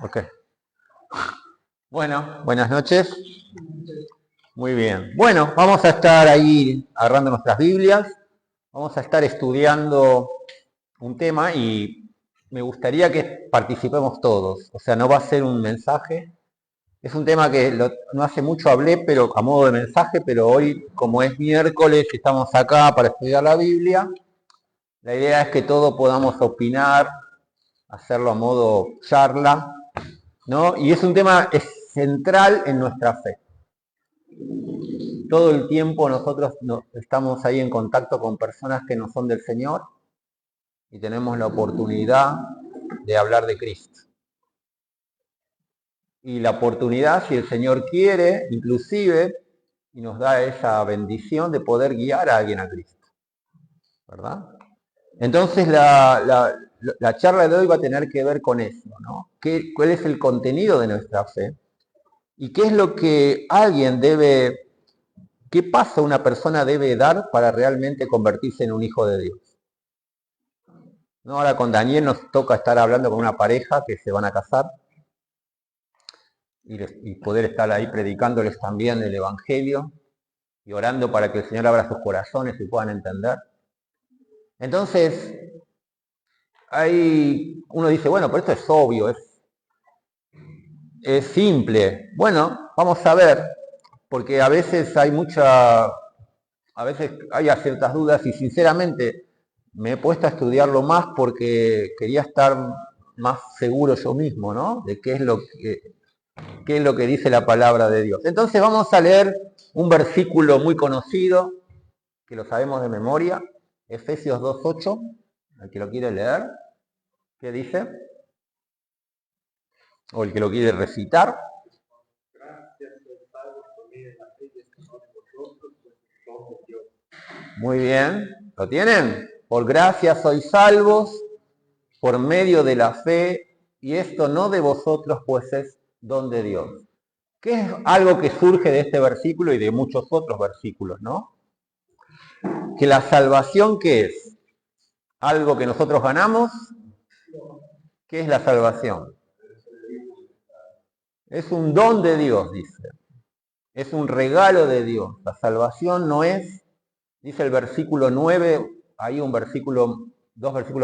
Ok. Bueno, buenas noches. Muy bien. Bueno, vamos a estar ahí agarrando nuestras Biblias. Vamos a estar estudiando un tema y me gustaría que participemos todos. O sea, no va a ser un mensaje. Es un tema que no hace mucho hablé, pero a modo de mensaje, pero hoy, como es miércoles, estamos acá para estudiar la Biblia. La idea es que todos podamos opinar, hacerlo a modo charla, ¿no? Y es un tema central en nuestra fe. Todo el tiempo nosotros estamos ahí en contacto con personas que no son del Señor y tenemos la oportunidad de hablar de Cristo. Y la oportunidad, si el Señor quiere, inclusive, y nos da esa bendición de poder guiar a alguien a Cristo. ¿Verdad? Entonces la charla de hoy va a tener que ver con eso, ¿no? ¿Cuál es el contenido de nuestra fe? ¿Y qué es lo que alguien debe, qué paso una persona debe dar para realmente convertirse en un hijo de Dios? ¿No? Ahora con Daniel nos toca estar hablando con una pareja que se van a casar y poder estar ahí predicándoles también el Evangelio y orando para que el Señor abra sus corazones y puedan entender. Entonces, uno dice, bueno, pero esto es obvio, es simple. Bueno, vamos a ver, porque a veces hay ciertas dudas y sinceramente me he puesto a estudiarlo más porque quería estar más seguro yo mismo, ¿no? De qué es lo que dice la palabra de Dios. Entonces vamos a leer un versículo muy conocido, que lo sabemos de memoria, Efesios 2:8, el que lo quiere leer, ¿qué dice? O el que lo quiere recitar. Muy bien, ¿lo tienen? Por gracia sois salvos por medio de la fe, y esto no de vosotros, pues es don de Dios. ¿Qué es algo que surge de este versículo y de muchos otros versículos, no? Que la salvación, ¿qué es? ¿Algo que nosotros ganamos? ¿Qué es la salvación? Es un don de Dios, dice. Es un regalo de Dios. La salvación no es, dice el versículo 9, hay dos versículos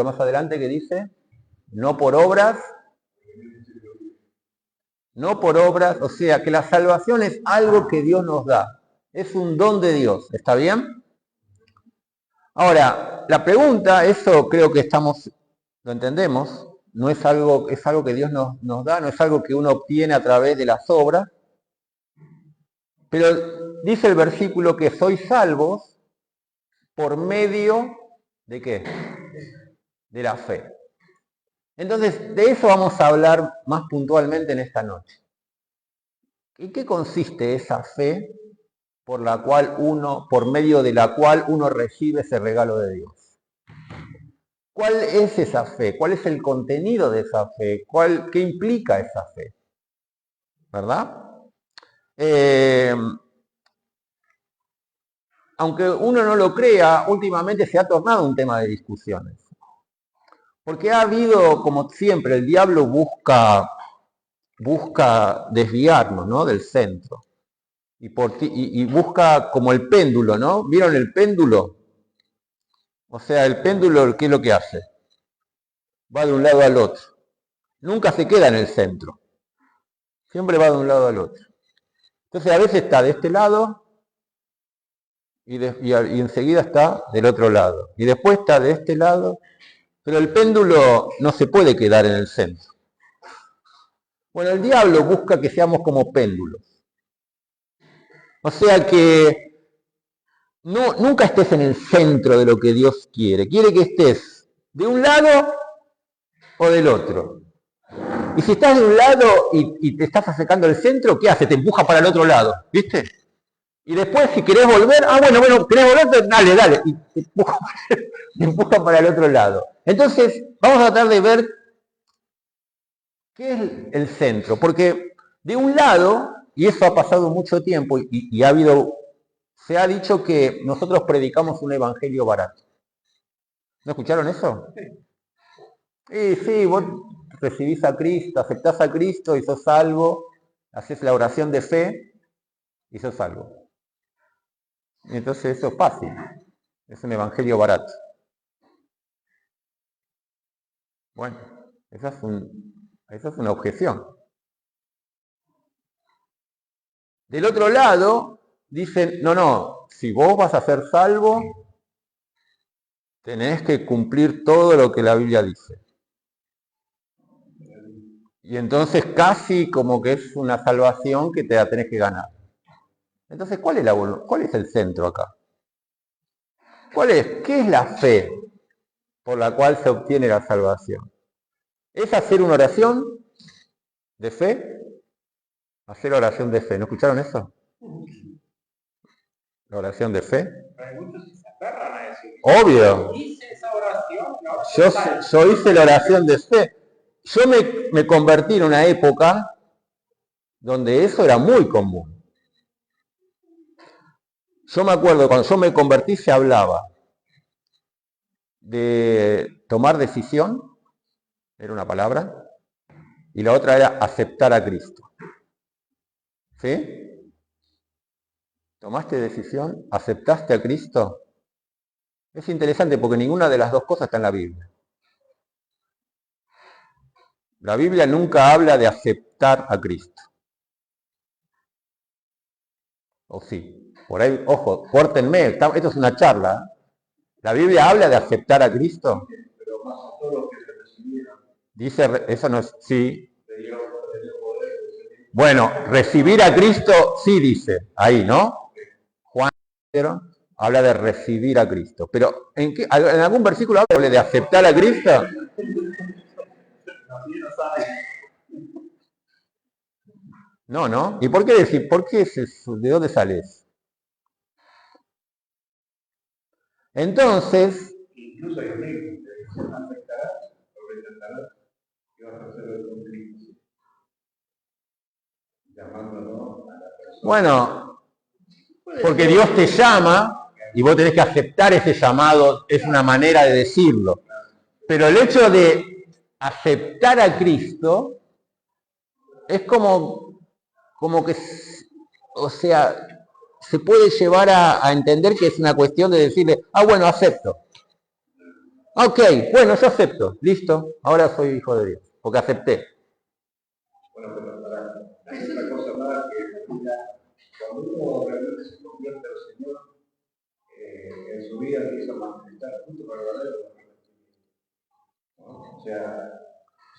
más adelante que dice, no por obras, o sea que la salvación es algo que Dios nos da. Es un don de Dios, ¿está bien? Ahora, la pregunta, eso creo que lo entendemos, no es algo que Dios nos da, no es algo que uno obtiene a través de las obras, pero dice el versículo que sois salvos por medio de ¿qué? De la fe. Entonces, de eso vamos a hablar más puntualmente en esta noche. ¿En qué consiste esa fe por medio de la cual uno recibe ese regalo de Dios? ¿Cuál es esa fe? ¿Cuál es el contenido de esa fe? ¿Qué implica esa fe? ¿Verdad? Aunque uno no lo crea, últimamente se ha tornado un tema de discusiones. Porque ha habido, como siempre, el diablo busca desviarnos, ¿no? Del centro. Y busca como el péndulo, ¿no? ¿Vieron el péndulo? O sea, el péndulo, ¿qué es lo que hace? Va de un lado al otro. Nunca se queda en el centro. Siempre va de un lado al otro. Entonces a veces está de este lado y enseguida está del otro lado. Y después está de este lado. Pero el péndulo no se puede quedar en el centro. Bueno, el diablo busca que seamos como péndulos. O sea que nunca estés en el centro de lo que Dios quiere. Quiere que estés de un lado o del otro. Y si estás de un lado y te estás acercando al centro, ¿qué hace? Te empuja para el otro lado, ¿viste? Y después, si querés volver, querés volver, dale, y te empuja para el otro lado. Entonces, vamos a tratar de ver qué es el centro, porque de un lado, y eso ha pasado mucho tiempo, se ha dicho que nosotros predicamos un evangelio barato. ¿No escucharon eso? Sí, recibís a Cristo, aceptás a Cristo y sos salvo, haces la oración de fe y sos salvo. Y entonces eso es fácil, es un evangelio barato. Bueno, esa es una objeción. Del otro lado, dicen, no, si vos vas a ser salvo, tenés que cumplir todo lo que la Biblia dice. Y entonces casi como que es una salvación que te la tenés que ganar. Entonces, ¿cuál es el centro acá? ¿Qué es la fe por la cual se obtiene la salvación? ¿Es hacer una oración de fe? Hacer oración de fe. ¿No escucharon eso? La oración de fe. Hay muchos que se aferran a eso. Obvio. Hice esa oración. Yo hice la oración de fe. Yo me convertí en una época donde eso era muy común. Yo me acuerdo, cuando yo me convertí se hablaba de tomar decisión, era una palabra, y la otra era aceptar a Cristo. ¿Sí? ¿Tomaste decisión? ¿Aceptaste a Cristo? Es interesante porque ninguna de las dos cosas está en la Biblia. La Biblia nunca habla de aceptar a Cristo. ¿O sí? Por ahí, ojo, córtenme, esto es una charla. ¿La Biblia habla de aceptar a Cristo? Pero más a todos los que se recibieron. Dice, eso no es, sí. Bueno, recibir a Cristo sí dice, ahí, ¿no? Juan habla de recibir a Cristo. Pero, ¿en algún versículo habla de aceptar a Cristo? No. ¿Y por qué decir? ¿De dónde sale eso? Entonces, incluso hay un libro que dice, aceptarás o rechazarás y vas a hacerlo con Cristo. Llamándolo a la persona. Bueno, porque Dios te llama y vos tenés que aceptar ese llamado, es una manera de decirlo. Pero el hecho de aceptar a Cristo es como que, o sea, se puede llevar a entender que es una cuestión de decirle, bueno, acepto. Ok, bueno, yo acepto, listo, ahora soy hijo de Dios, porque acepté. Bueno, pero hay una cosa más que cuando uno realmente se convierte al Señor, en su vida empieza a manifestar fruto verdadero. O sea,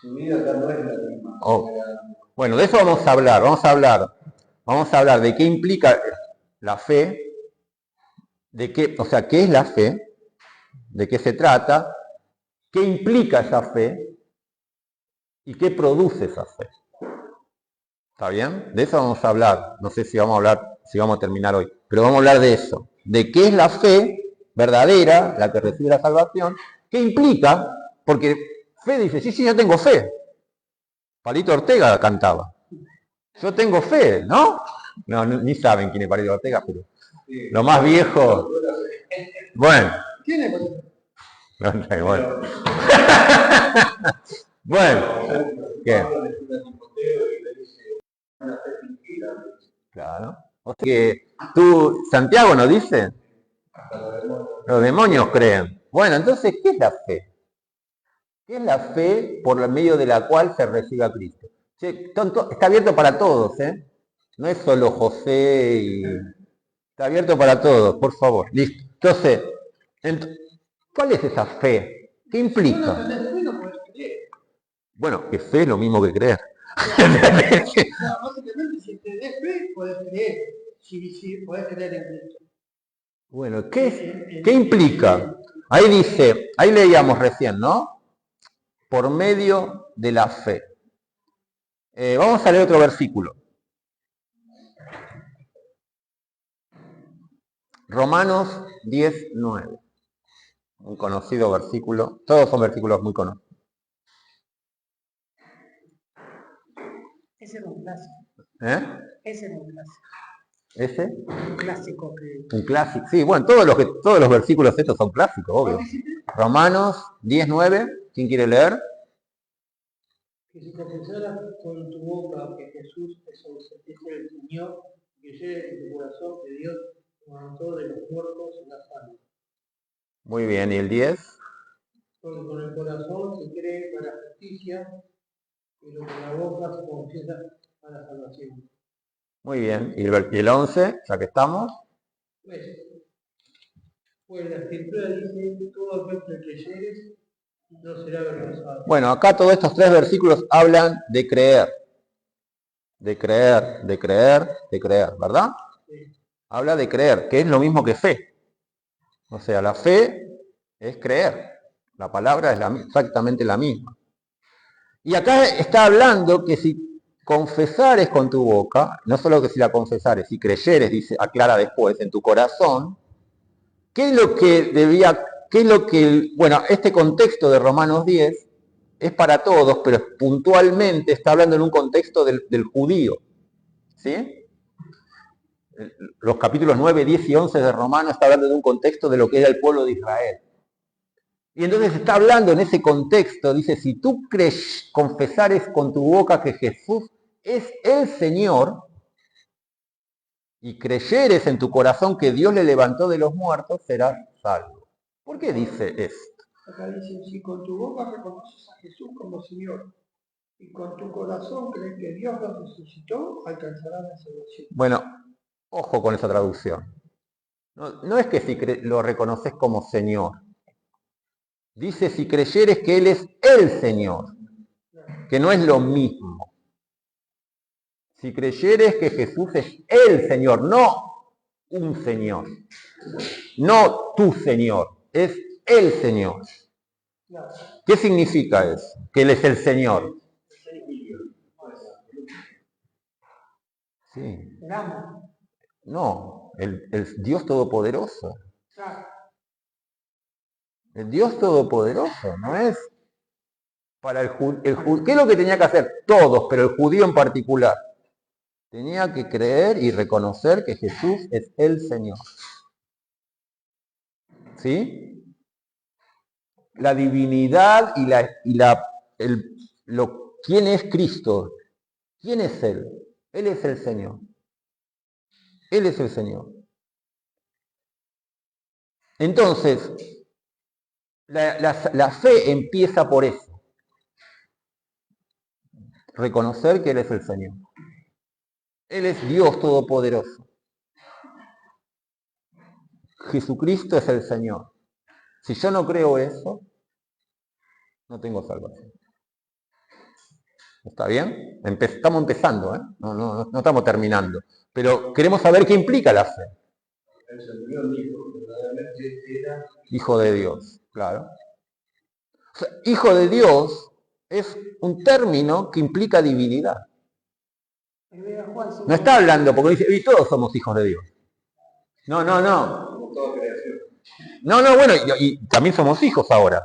su vida ya no es la misma. Bueno, de eso vamos a hablar de qué implica la fe, qué es la fe, de qué se trata, qué implica esa fe y qué produce esa fe. ¿Está bien? De eso vamos a hablar. No sé si vamos a terminar hoy, pero vamos a hablar de eso, de qué es la fe verdadera, la que recibe la salvación, qué implica, porque fe dice, sí, yo tengo fe. Palito Ortega cantaba. Yo tengo fe, ¿no? No, ni saben quién es Palito Ortega, pero lo más viejo. Bueno. ¿Quién es? Bueno. Bueno. ¿Qué? Claro. O sea que tú, Santiago nos dice, los demonios creen. Bueno, entonces, ¿qué es la fe? ¿Qué es la fe por medio de la cual se recibe a Cristo? Está abierto para todos, ¿eh? No es solo José y... Está abierto para todos, por favor. Listo. Entonces, ¿cuál es esa fe? ¿Qué implica? Bueno, que fe es lo mismo que creer. Básicamente, si tenés fe, puedes creer. Si puedes creer en Cristo. Bueno, ¿qué implica? Ahí leíamos recién, ¿no? Por medio de la fe. Vamos a leer otro versículo. Romanos 10:9. Un conocido versículo. Todos son versículos muy conocidos. Ese era un clásico. Ese era un clásico. ¿Ese? Un clásico. Un clásico. Sí, bueno, todos los versículos estos son clásicos, obvio. Romanos 10:9. ¿Quién quiere leer? Que si confesaras con tu boca que Jesús es el Señor, que creyeres en tu corazón que Dios levantó de los muertos en la salva. Muy bien, ¿y el 10? Porque con el corazón se cree para la justicia, pero con la boca se confiesa para la salvación. Muy bien, ¿y el 11, ya que estamos? Pues la Escritura dice, todo aquel que creyeres no será avergonzado. Bueno, acá todos estos 3 versículos hablan de creer. De creer, de creer, de creer, ¿verdad? Sí. Habla de creer, que es lo mismo que fe. O sea, la fe es creer. La palabra es exactamente la misma. Y acá está hablando que si confesares con tu boca, no solo que si la confesares, si creyeres, dice, aclara después, en tu corazón, ¿qué es lo que bueno, este contexto de Romanos 10 es para todos, pero puntualmente está hablando en un contexto del judío, ¿sí? Los capítulos 9, 10 y 11 de Romanos está hablando de un contexto de lo que era el pueblo de Israel. Y entonces está hablando en ese contexto, dice, si tú confesares con tu boca que Jesús es el Señor y creyeres en tu corazón que Dios le levantó de los muertos, serás salvo. ¿Por qué dice esto? Acá dice, si con tu boca reconoces a Jesús como Señor y con tu corazón crees que Dios lo resucitó, alcanzarás la salvación. Bueno, ojo con esa traducción. No es que si lo reconoces como Señor. Dice si creyeres que Él es el Señor, que no es lo mismo. Si creyeres que Jesús es el Señor, no un Señor, no tu Señor, es el Señor. ¿Qué significa eso? Que Él es el Señor. Sí. No, el Dios Todopoderoso. El Dios Todopoderoso, no es para el judío. ¿Qué es lo que tenía que hacer? Todos, pero el judío en particular. Tenía que creer y reconocer que Jesús es el Señor. ¿Sí? La divinidad ¿quién es Cristo? ¿Quién es Él? Él es el Señor. Él es el Señor. Entonces, la fe empieza por eso. Reconocer que Él es el Señor. Él es Dios Todopoderoso. Jesucristo es el Señor. Si yo no creo eso, no tengo salvación. ¿Está bien? Estamos empezando, ¿eh? No estamos terminando. Pero queremos saber qué implica la fe. El Señor dijo, verdaderamente era Hijo de Dios, claro. O sea, hijo de Dios es un término que implica divinidad. No está hablando porque dice, y todos somos hijos de Dios. No. Bueno, y también somos hijos ahora.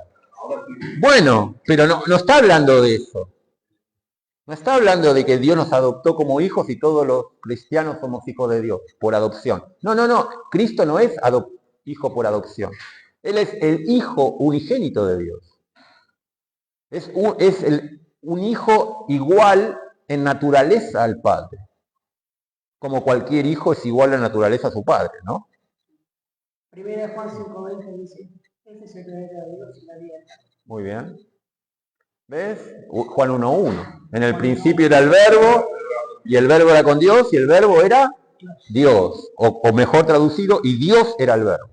Bueno, pero no está hablando de eso. No está hablando de que Dios nos adoptó como hijos y todos los cristianos somos hijos de Dios por adopción. No. Cristo no es hijo por adopción. Él es el hijo unigénito de Dios. Es un hijo igual en naturaleza al Padre. Como cualquier hijo es igual en naturaleza a su padre, ¿no? Primera Juan 5:20 dice, este es el que era Dios y la vida. Muy bien. ¿Ves? Juan 1:1. En el principio era el verbo, y el verbo era con Dios, y el verbo era Dios. O mejor traducido, y Dios era el verbo.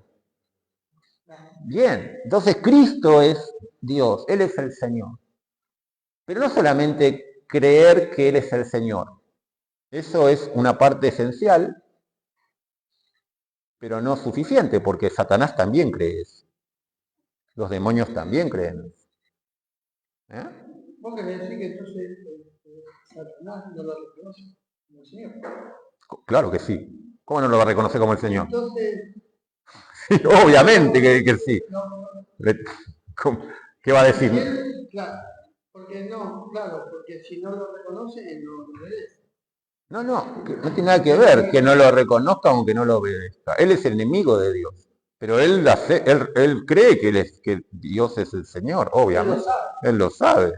Bien, entonces Cristo es Dios, Él es el Señor. Pero no solamente creer que Él es el Señor. Eso es una parte esencial, pero no suficiente, porque Satanás también cree eso. Los demonios también creen eso. ¿Eh? ¿Vos querés decir que entonces Satanás no lo reconoce como el Señor? Claro que sí. ¿Cómo no lo va a reconocer como el Señor? Entonces, Sí, obviamente que sí. ¿Qué va a decir? Claro, porque si no lo reconoce, él no lo obedece. No tiene nada que ver que no lo reconozca aunque no lo obedezca. Él es el enemigo de Dios. Pero él cree que Dios es el Señor, obviamente. Él lo sabe.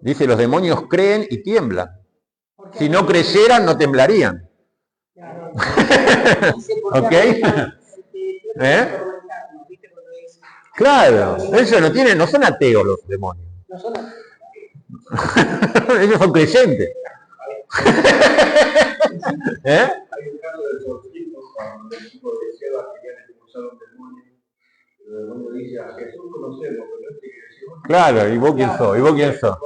Dice, los demonios creen y tiemblan. Porque Si no creyeran, no temblarían. Claro. ¿Ok? ¿Eh? Claro, ellos no tienen, no son ateos los demonios. No son Ellos son creyentes. ¿Eh? Hay un caso de exorcismo cuando el tipo de Seba querían expulsar a un demonio. El demonio dice, a Jesús conocemos, pero este que decimos... Claro, ¿y vos quién sos? ¿Y vos quién sos?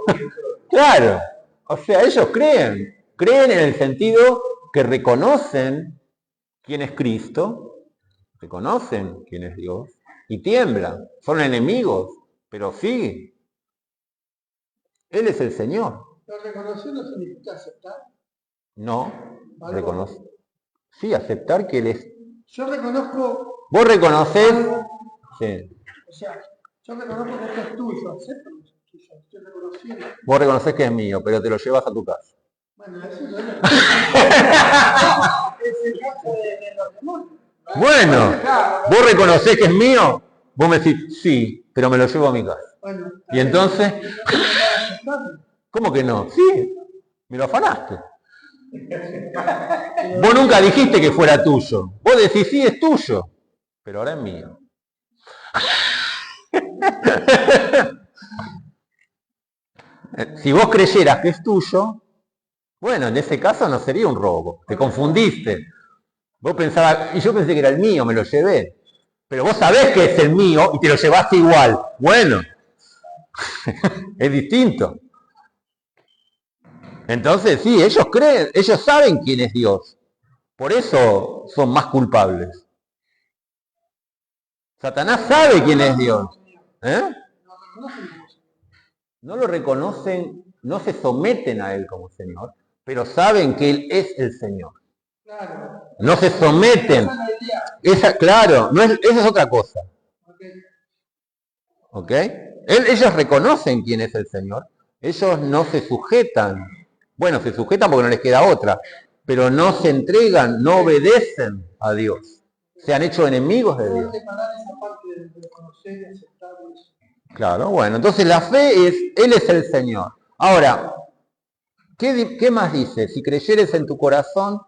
Claro, o sea, ellos creen en el sentido que reconocen quién es Cristo, reconocen quién es Dios, y tiemblan, son enemigos, pero sí, Él es el Señor. Pero reconocer no significa aceptar. No, reconoce. Sí, aceptar que Él es. Yo reconozco. Vos reconocés. Sí. O sea, yo reconozco que esto es tuyo, acepto que es tuyo, estoy reconociendo. Vos reconocés que es mío, pero te lo llevas a tu casa. Bueno, eso no es el caso de los demonios. Bueno, vos reconocés que es mío, vos me decís, sí, pero me lo llevo a mi casa. Bueno, y entonces, ¿cómo que no? Sí, me lo afanaste. Vos nunca dijiste que fuera tuyo. Vos decís, sí, es tuyo, pero ahora es mío. Si vos creyeras que es tuyo, bueno, en ese caso no sería un robo. Te confundiste. Vos pensabas, y yo pensé que era el mío, me lo llevé. Pero vos sabés que es el mío y te lo llevaste igual. Bueno, es distinto. Entonces, sí, ellos creen, ellos saben quién es Dios. Por eso son más culpables. Satanás sabe quién es Dios. ¿Eh? No lo reconocen, no se someten a Él como Señor, pero saben que Él es el Señor. No se someten. Claro, esa es otra cosa. ¿Ok? Ellos reconocen quién es el Señor. Ellos no se sujetan. Bueno, se sujetan porque no les queda otra. Pero no se entregan, no obedecen a Dios. Se han hecho enemigos de Dios. Claro, bueno, entonces la fe es, Él es el Señor. Ahora, ¿qué más dice? Si creyeres en tu corazón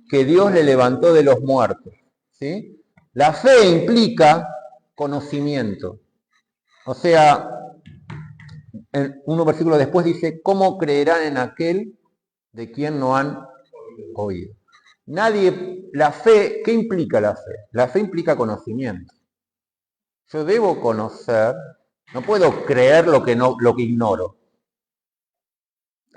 que Dios le levantó de los muertos. ¿Sí? La fe implica conocimiento. O sea, en unos versículos después dice, ¿cómo creerán en aquel de quien no han oído? Nadie, la fe, ¿qué implica la fe? La fe implica conocimiento. Yo debo conocer, no puedo creer lo que ignoro.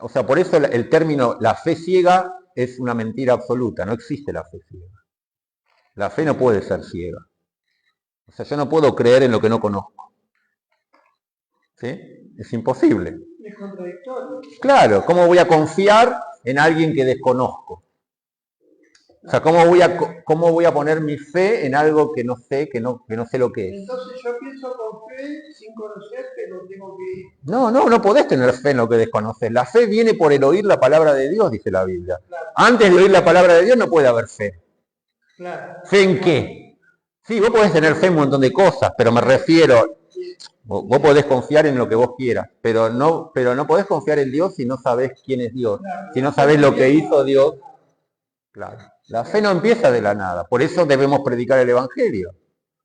O sea, por eso el término la fe ciega es una mentira absoluta, no existe la fe ciega. La fe no puede ser ciega. O sea, yo no puedo creer en lo que no conozco. ¿Sí? Es imposible. Es contradictorio. Claro, ¿cómo voy a confiar en alguien que desconozco? O sea, ¿cómo voy a poner mi fe en algo que no sé, que no sé lo que es? Entonces yo pienso con fe sin conocer, pero tengo que... No podés tener fe en lo que desconoces. La fe viene por el oír la palabra de Dios, dice la Biblia. Claro. Antes de oír la palabra de Dios no puede haber fe. Claro. ¿Fe en qué? Sí, vos podés tener fe en un montón de cosas, pero me refiero... Vos podés confiar en lo que vos quieras, pero no podés confiar en Dios si no sabés quién es Dios, si no sabés lo que hizo Dios. Claro. La fe no empieza de la nada, por eso debemos predicar el Evangelio.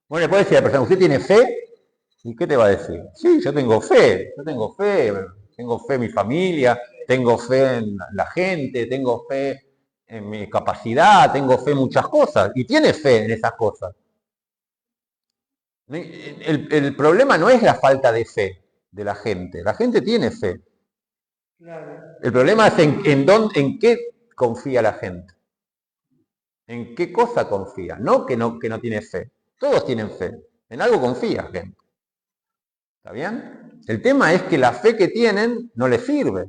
Bueno, le puede decir a la persona, ¿usted tiene fe? ¿Y qué te va a decir? Sí, yo tengo fe en mi familia, tengo fe en la gente, tengo fe en mi capacidad, tengo fe en muchas cosas, y tiene fe en esas cosas. El problema no es la falta de fe de la gente tiene fe. El problema es en qué confía la gente. ¿En qué cosa confía? No que no tiene fe. Todos tienen fe. En algo confía gente. ¿Está bien? El tema es que la fe que tienen no les sirve.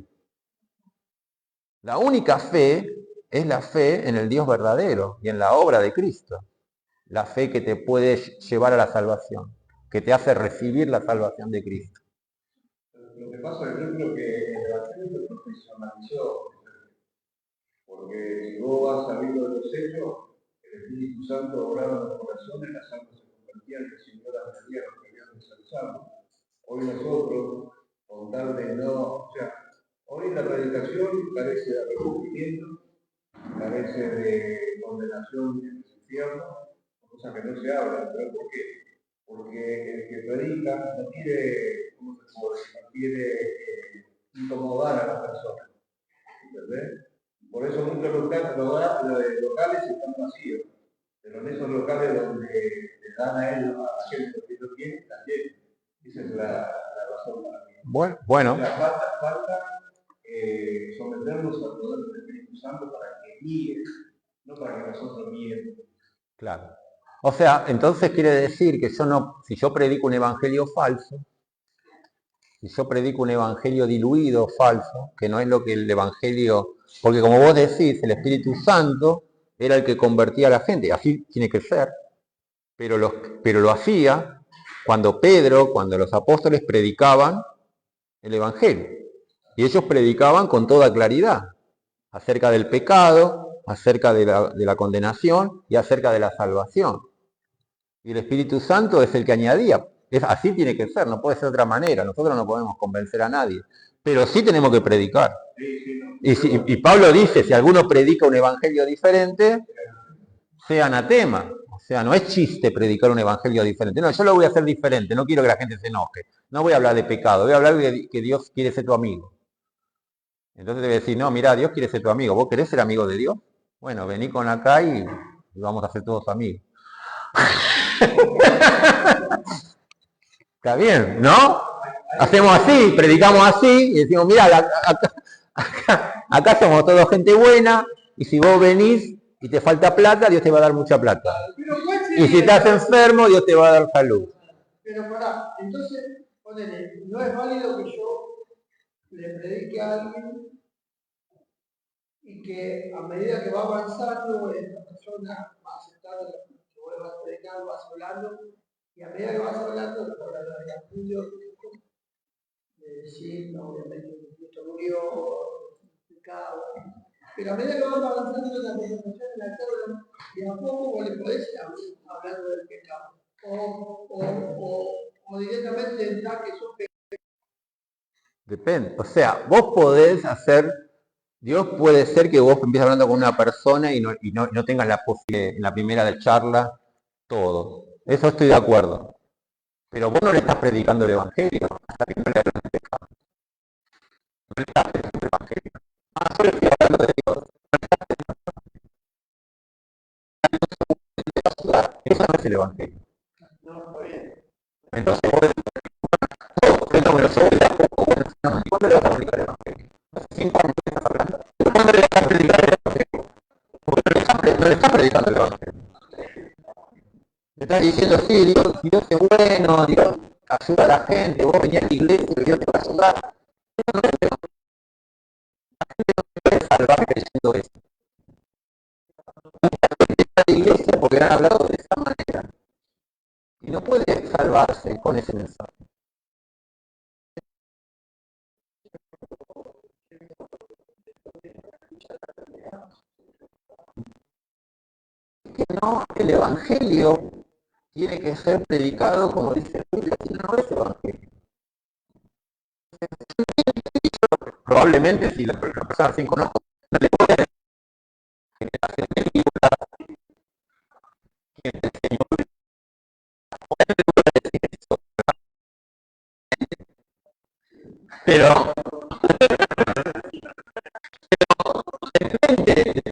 La única fe es la fe en el Dios verdadero y en la obra de Cristo. La fe que te puede llevar a la salvación, que te hace recibir la salvación de Cristo. Lo que pasa es que yo creo que el Evangelio se profesionalizó. Porque si vos vas sabiendo de los hechos, el Espíritu Santo obraba en los corazones, las almas se convertían, que si no las que habían de ser salvos. Hoy nosotros, con tal de no, o sea, Hoy la predicación carece de arrepentimiento, carece de condenación en el infierno, cosa que no se habla. ¿Pero por qué? Porque el que predica no quiere, ¿cómo se puede decir? No quiere incomodar a la persona. ¿Entendés? Por eso muchos locales están vacíos. Pero en esos locales donde le dan a ellos, a la gente lo que ellos quieren, también. Esa es la razón para mí. Bueno. O sea, falta someternos al poder del Espíritu Santo para que guíe, no para que nosotros guiemos. Claro. O sea, entonces quiere decir que si yo predico un evangelio falso, si yo predico un evangelio diluido, falso, que no es lo que el evangelio, porque como vos decís, el Espíritu Santo era el que convertía a la gente, así tiene que ser, pero lo hacía cuando Pedro, cuando los apóstoles predicaban el evangelio. Y ellos predicaban con toda claridad acerca del pecado, acerca de la condenación y acerca de la salvación. Y el Espíritu Santo es el que añadía. Así tiene que ser, no puede ser de otra manera. Nosotros no podemos convencer a nadie. Pero sí tenemos que predicar. Y Pablo dice, si alguno predica un evangelio diferente, sea anatema. O sea, no es chiste predicar un evangelio diferente. No, yo lo voy a hacer diferente. No quiero que la gente se enoje. No voy a hablar de pecado. Voy a hablar de que Dios quiere ser tu amigo. Entonces debe decir, no, mira, Dios quiere ser tu amigo. ¿Vos querés ser amigo de Dios? Bueno, vení con acá y vamos a ser todos amigos. Está bien, ¿no? Hacemos así, predicamos así y decimos, mira, acá somos todos gente buena y si vos venís y te falta plata, Dios te va a dar mucha plata. Y si estás enfermo, Dios te va a dar salud. Pero pará, entonces, ponele, no es válido que yo le predique a alguien y que a medida que va avanzando, esta persona va aceptando que vos vas predicando, vas hablando, y a medida que vas hablando, por la capullo de decir, no, obviamente que Cristo murió, pecado. Pero a medida que vamos avanzando en la conversación, en la charla, de a poco vos le podés ir hablando del pecado. O directamente entrar que sos pecado. Depende. O sea, vos podés hacer, Dios puede ser que vos empieces hablando con una persona y no tengas la posibilidad en la primera de charla todo. Eso estoy de acuerdo. Pero vos no le estás predicando el evangelio hasta que no le hablas del pecado. No le estás predicando el evangelio. Ah, yo le estoy hablando de Dios. Eso no es el evangelio. Entonces vos no me lo sabes de a poco. ¿Cuándo le vas a predicar el evangelio? Hace 5 años que estás hablando. ¿Cuándo le vas a predicar el evangelio? Porque no le estás predicando el evangelio. Le estás diciendo, sí, Dios es bueno, Dios ayuda a la gente, vos venís a la iglesia y Dios te va a ayudar. Eso no es el evangelio. No puedes salvar creyendo eso. La iglesia porque han hablado de esa manera y no puede salvarse con ese mensaje. Que no, el evangelio tiene que ser predicado como dice la Biblia, si no es evangelio. Probablemente si la persona sin conocer no le puede decir generación de libros, que el Señor puede decir eso, pero depende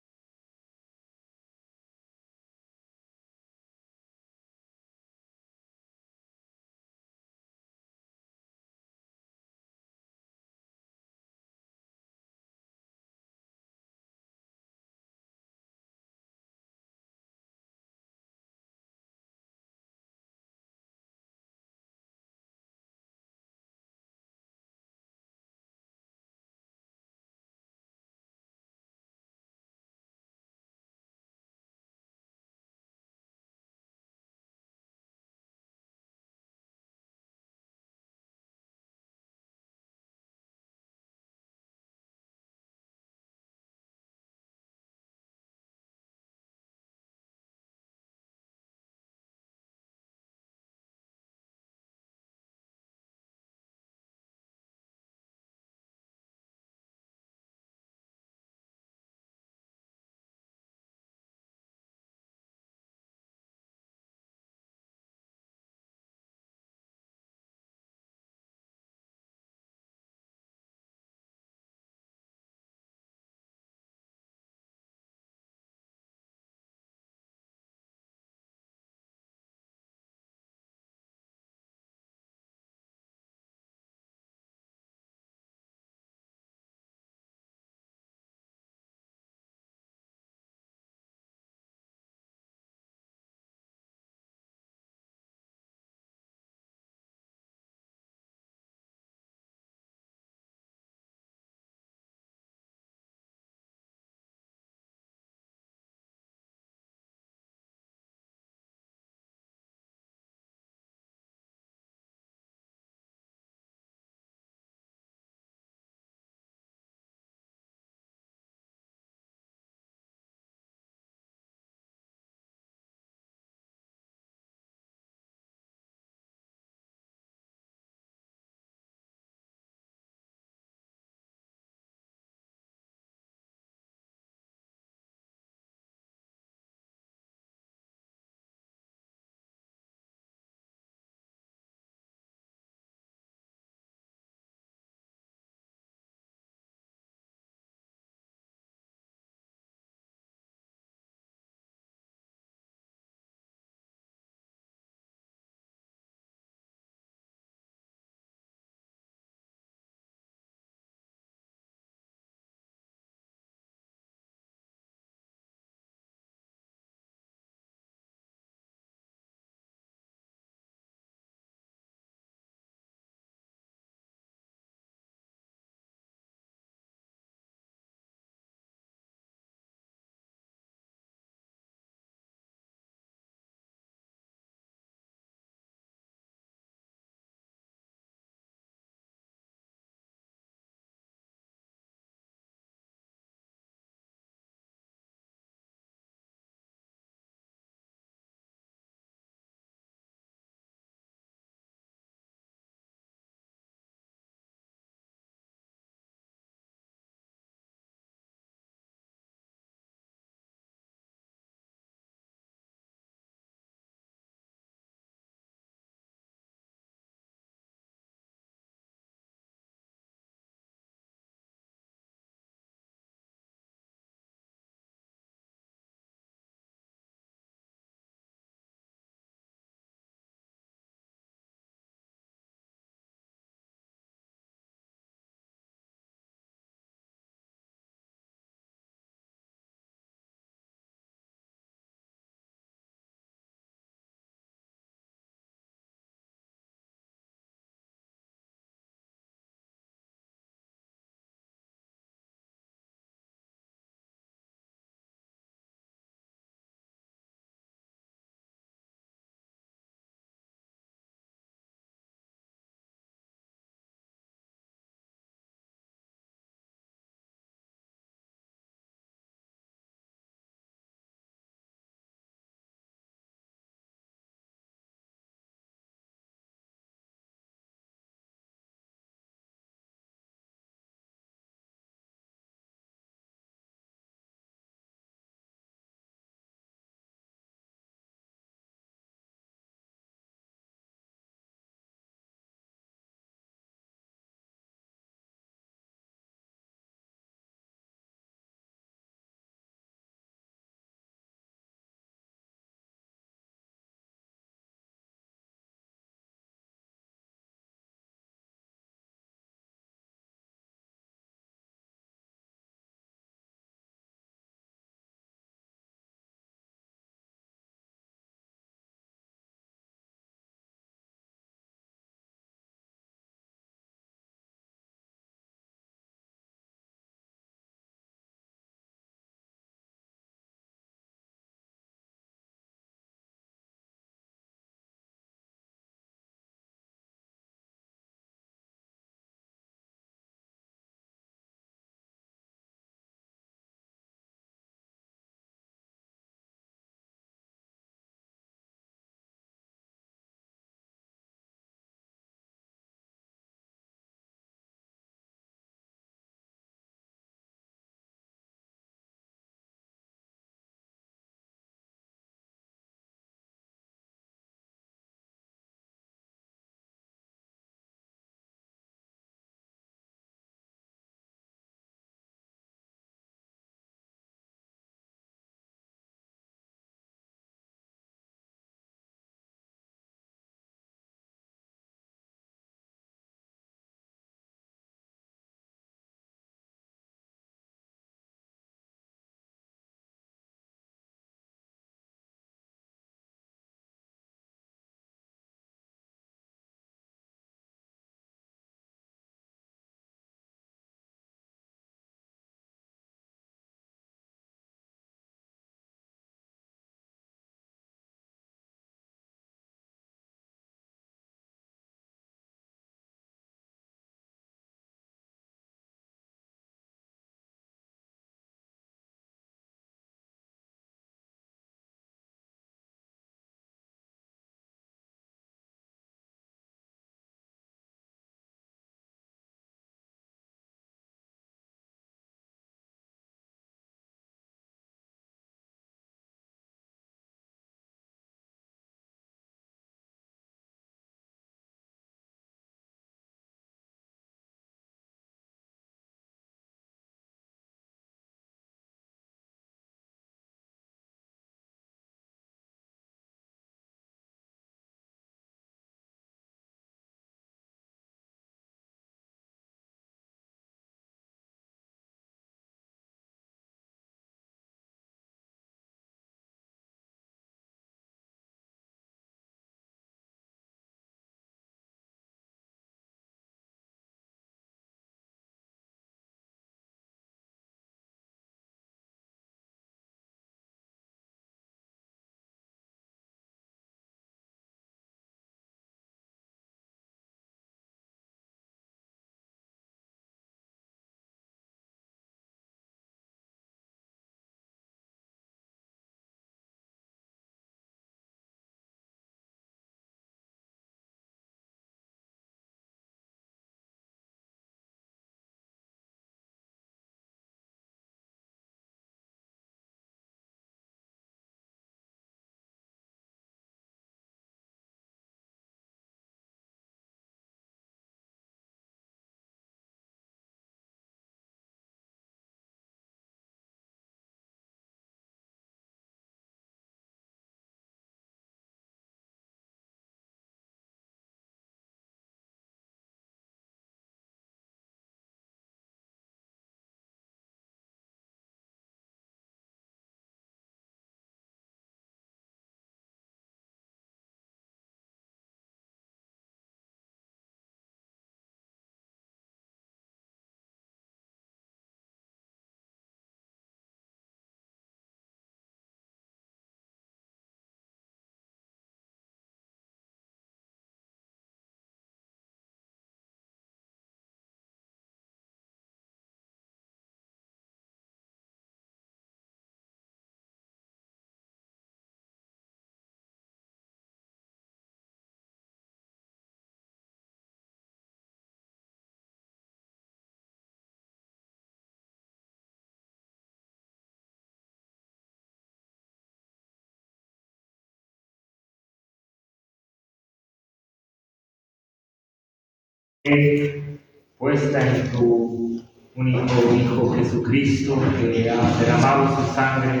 fe puesta en tu único Hijo Jesucristo, que ha derramado su sangre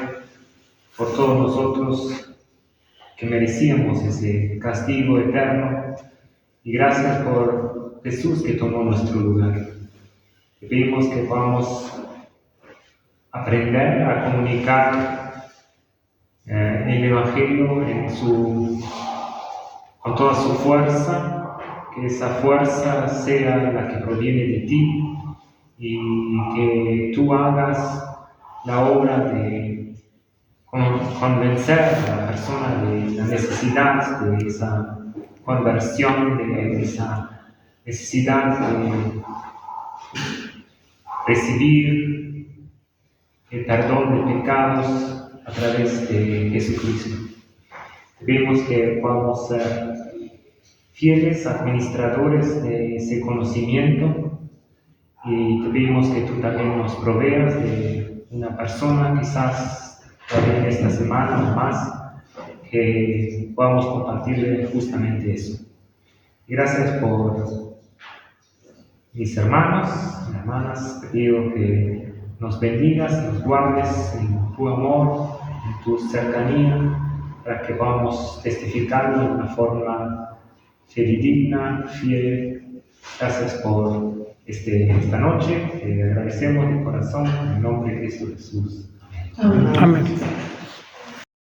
por todos nosotros que merecíamos ese castigo eterno. Y gracias por Jesús que tomó nuestro lugar. Te pedimos que podamos aprender a comunicar el Evangelio con toda su fuerza, que esa fuerza sea la que proviene de ti y que tú hagas la obra de convencer a la persona de la necesidad de esa conversión, de esa necesidad de recibir el perdón de pecados a través de Jesucristo. Pedimos que podamos ser fieles administradores de ese conocimiento y te pedimos que tú también nos proveas de una persona, quizás también esta semana o más, que podamos compartirle justamente eso. Gracias por mis hermanos y hermanas. Te pido que nos bendigas, nos guardes en tu amor, en tu cercanía, para que podamos testificarlo de una forma fidedigna, fiel. Gracias por esta noche. Te agradecemos de corazón en el nombre de Cristo Jesús. Amén.